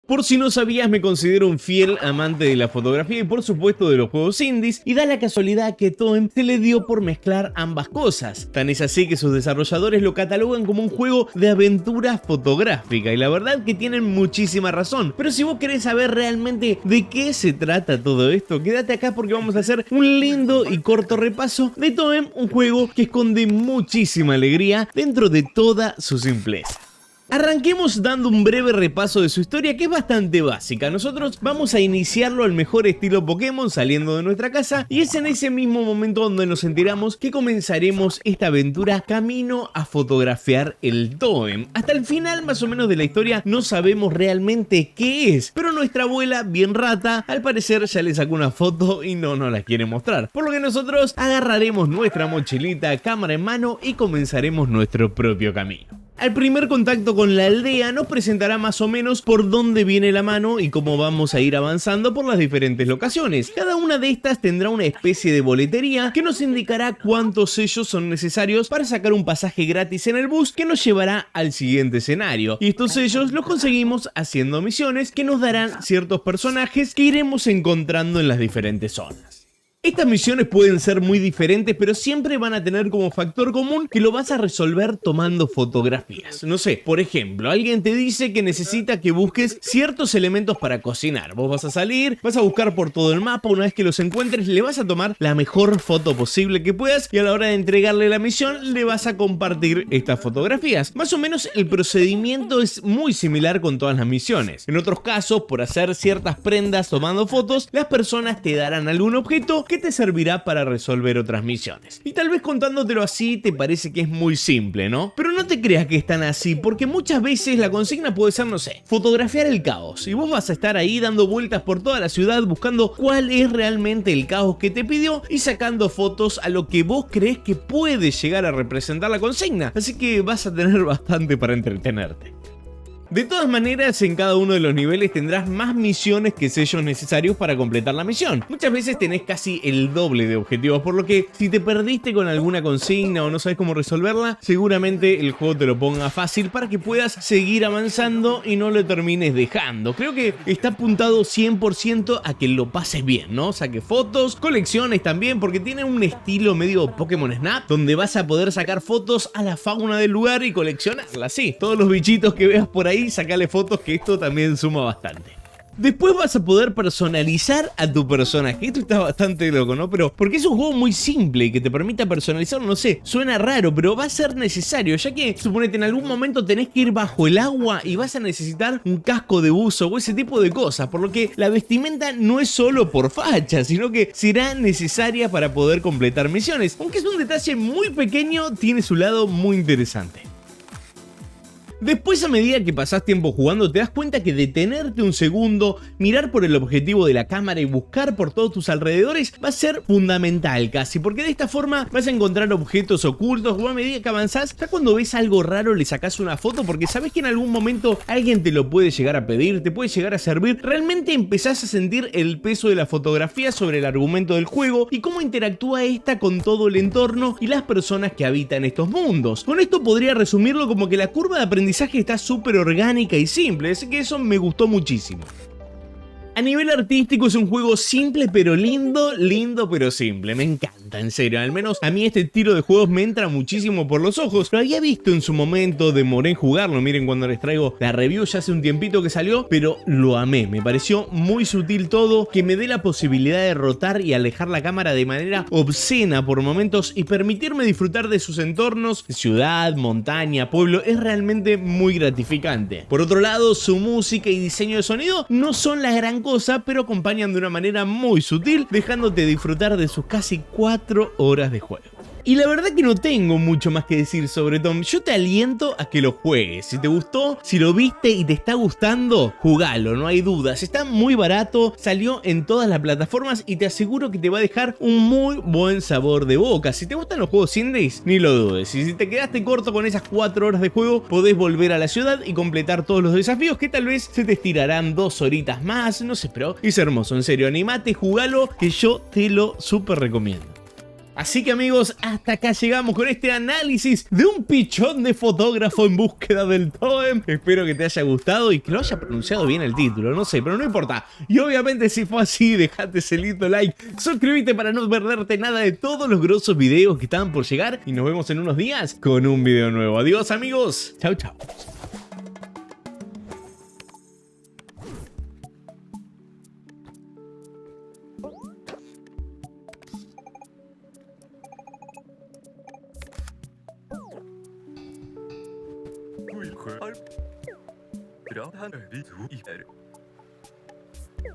Por si no sabías, me considero un fiel amante de la fotografía y por supuesto de los juegos indies, y da la casualidad que Toem se le dio por mezclar ambas cosas. Tan es así que sus desarrolladores lo catalogan como un juego de aventura fotográfica, y la verdad que tienen muchísima razón. Pero si vos querés saber realmente de qué se trata todo esto, quédate acá porque vamos a hacer un lindo y corto repaso de Toem, un juego que esconde muchísima alegría dentro de toda su simpleza. Arranquemos dando un breve repaso de su historia, que es bastante básica. Nosotros vamos a iniciarlo al mejor estilo Pokémon, saliendo de nuestra casa, y es en ese mismo momento donde nos enteramos que comenzaremos esta aventura camino a fotografiar el Toem. Hasta el final más o menos de la historia no sabemos realmente qué es, pero nuestra abuela, bien rata, al parecer ya le sacó una foto y no nos la quiere mostrar. Por lo que nosotros agarraremos nuestra mochilita, cámara en mano y comenzaremos nuestro propio camino. Al primer contacto con la aldea nos presentará más o menos por dónde viene la mano y cómo vamos a ir avanzando por las diferentes locaciones. Cada una de estas tendrá una especie de boletería que nos indicará cuántos sellos son necesarios para sacar un pasaje gratis en el bus que nos llevará al siguiente escenario. Y estos sellos los conseguimos haciendo misiones que nos darán ciertos personajes que iremos encontrando en las diferentes zonas. Estas misiones pueden ser muy diferentes, pero siempre van a tener como factor común que lo vas a resolver tomando fotografías. No sé, por ejemplo, alguien te dice que necesita que busques ciertos elementos para cocinar. Vos vas a salir, vas a buscar por todo el mapa, una vez que los encuentres le vas a tomar la mejor foto posible que puedas y a la hora de entregarle la misión le vas a compartir estas fotografías. Más o menos el procedimiento es muy similar con todas las misiones. En otros casos, por hacer ciertas prendas tomando fotos, las personas te darán algún objeto que te servirá para resolver otras misiones. Y tal vez contándotelo así te parece que es muy simple, ¿no? Pero no te creas que es tan así, porque muchas veces la consigna puede ser, no sé, fotografiar el caos. Y vos vas a estar ahí dando vueltas por toda la ciudad buscando cuál es realmente el caos que te pidió y sacando fotos a lo que vos crees que puede llegar a representar la consigna. Así que vas a tener bastante para entretenerte. De todas maneras, en cada uno de los niveles tendrás más misiones que sellos necesarios para completar la misión. Muchas veces tenés casi el doble de objetivos, por lo que si te perdiste con alguna consigna o no sabes cómo resolverla, seguramente el juego te lo ponga fácil para que puedas seguir avanzando y no lo termines dejando. Creo que está apuntado 100% a que lo pases bien, ¿no? Saque fotos, colecciones también, porque tiene un estilo medio Pokémon Snap, donde vas a poder sacar fotos a la fauna del lugar y coleccionarlas, sí. Todos los bichitos que veas por ahí, sacale fotos, que esto también suma bastante. Después vas a poder personalizar a tu personaje. Esto está bastante loco, ¿no? Pero porque es un juego muy simple y que te permita personalizarlo, no sé, suena raro, pero va a ser necesario, ya que suponete en algún momento tenés que ir bajo el agua y vas a necesitar un casco de buzo o ese tipo de cosas, por lo que la vestimenta no es solo por facha, sino que será necesaria para poder completar misiones. Aunque es un detalle muy pequeño, tiene su lado muy interesante. Después, a medida que pasás tiempo jugando, te das cuenta que detenerte un segundo, mirar por el objetivo de la cámara y buscar por todos tus alrededores va a ser fundamental casi, porque de esta forma vas a encontrar objetos ocultos o a medida que avanzás, ya cuando ves algo raro le sacás una foto porque sabes que en algún momento alguien te lo puede llegar a pedir, te puede llegar a servir. Realmente empezás a sentir el peso de la fotografía sobre el argumento del juego y cómo interactúa esta con todo el entorno y las personas que habitan estos mundos. Con esto podría resumirlo como que la curva de aprendizaje está súper orgánica y simple, así que eso me gustó muchísimo. A nivel artístico es un juego simple pero lindo, lindo pero simple. Me encanta, en serio. Al menos a mí este estilo de juegos me entra muchísimo por los ojos. Lo había visto en su momento, demoré en jugarlo. Miren cuando les traigo la review, ya hace un tiempito que salió, pero lo amé. Me pareció muy sutil todo, que me dé la posibilidad de rotar y alejar la cámara de manera obscena por momentos y permitirme disfrutar de sus entornos, ciudad, montaña, pueblo. Es realmente muy gratificante. Por otro lado, su música y diseño de sonido no son la gran cosa, pero acompañan de una manera muy sutil, dejándote disfrutar de sus casi 4 horas de juego. Y la verdad que no tengo mucho más que decir sobre Toem. Yo te aliento a que lo juegues. Si te gustó, si lo viste y te está gustando, jugalo, no hay dudas. Está muy barato, salió en todas las plataformas y te aseguro que te va a dejar un muy buen sabor de boca. Si te gustan los juegos indies, ni lo dudes. Y si te quedaste corto con esas 4 horas de juego, podés volver a la ciudad y completar todos los desafíos que tal vez se te estirarán 2 horitas más, no sé, pero es hermoso, en serio. Animate, jugalo, que yo te lo súper recomiendo. Así que amigos, hasta acá llegamos con este análisis de un pichón de fotógrafo en búsqueda del Toem. Espero que te haya gustado y que lo haya pronunciado bien el título, no sé, pero no importa. Y obviamente si fue así, dejate ese lindo like, suscríbete para no perderte nada de todos los grosos videos que están por llegar y nos vemos en unos días con un video nuevo. Adiós amigos, chau chau. Bra, han vi to i her.